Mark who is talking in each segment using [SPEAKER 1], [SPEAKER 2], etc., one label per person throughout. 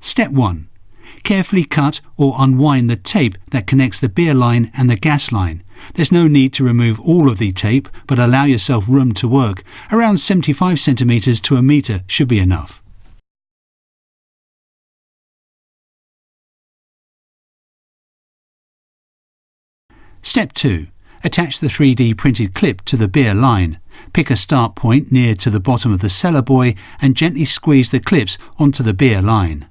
[SPEAKER 1] Step 1. Carefully cut or unwind the tape that connects the beer line and the gas line. There's no need to remove all of the tape, but allow yourself room to work. Around 75 centimeters to a meter should be enough. Step 2. Attach the 3D printed clip to the beer line. Pick a start point near to the bottom of the cellar buoy and gently squeeze the clips onto the beer line.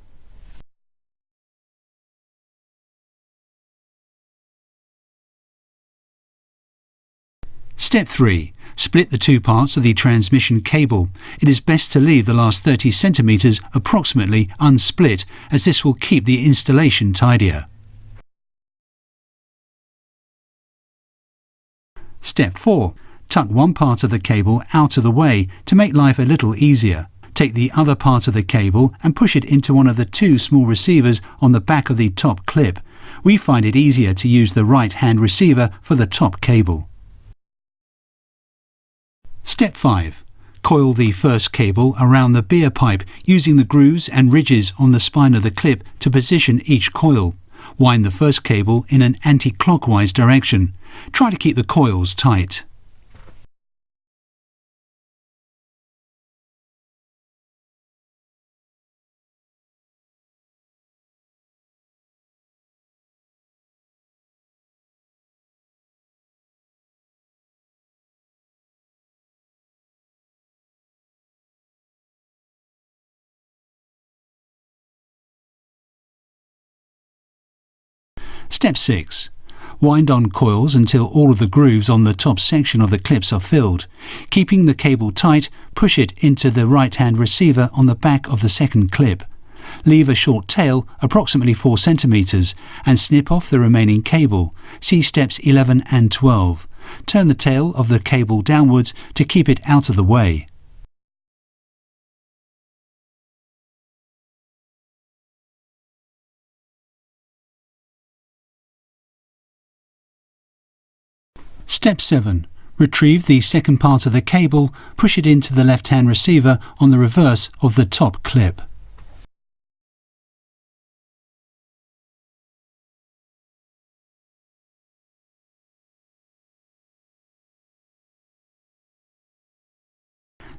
[SPEAKER 1] Step 3. Split the two parts of the transmission cable. It is best to leave the last 30 centimeters approximately unsplit, as this will keep the installation tidier. Step 4. Tuck one part of the cable out of the way to make life a little easier. Take the other part of the cable and push it into one of the two small receivers on the back of the top clip. We find it easier to use the right-hand receiver for the top cable. Step 5. Coil the first cable around the beer pipe using the grooves and ridges on the spine of the clip to position each coil. Wind the first cable in an anti-clockwise direction. Try to keep the coils tight. Step 6. Wind on coils until all of the grooves on the top section of the clips are filled. Keeping the cable tight, push it into the right-hand receiver on the back of the second clip. Leave a short tail, approximately 4 centimeters, and snip off the remaining cable. See steps 11 and 12. Turn the tail of the cable downwards to keep it out of the way. Step 7. Retrieve the second part of the cable, push it into the left-hand receiver on the reverse of the top clip.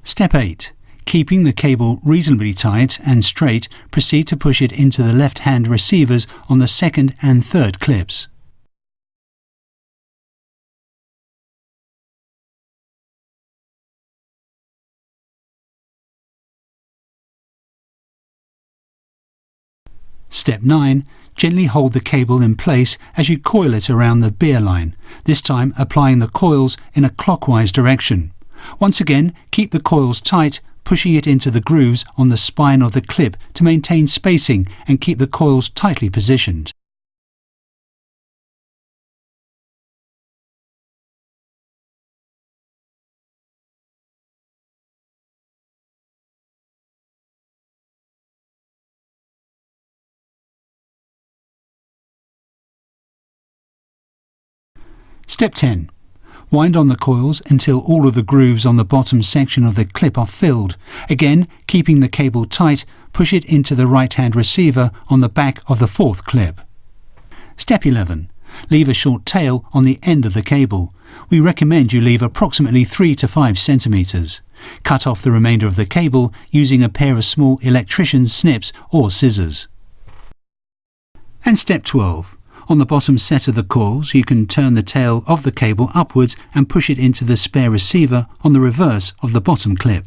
[SPEAKER 1] Step 8. Keeping the cable reasonably tight and straight, proceed to push it into the left-hand receivers on the second and third clips. Step 9. Gently hold the cable in place as you coil it around the beer line, this time applying the coils in a clockwise direction. Once again, keep the coils tight, pushing it into the grooves on the spine of the clip to maintain spacing and keep the coils tightly positioned. Step 10. Wind on the coils until all of the grooves on the bottom section of the clip are filled. Again, keeping the cable tight, push it into the right-hand receiver on the back of the fourth clip. Step 11. Leave a short tail on the end of the cable. We recommend you leave approximately 3 to 5 centimeters. Cut off the remainder of the cable using a pair of small electrician's snips or scissors. And step 12. On the bottom set of the coils, you can turn the tail of the cable upwards and push it into the spare receiver on the reverse of the bottom clip.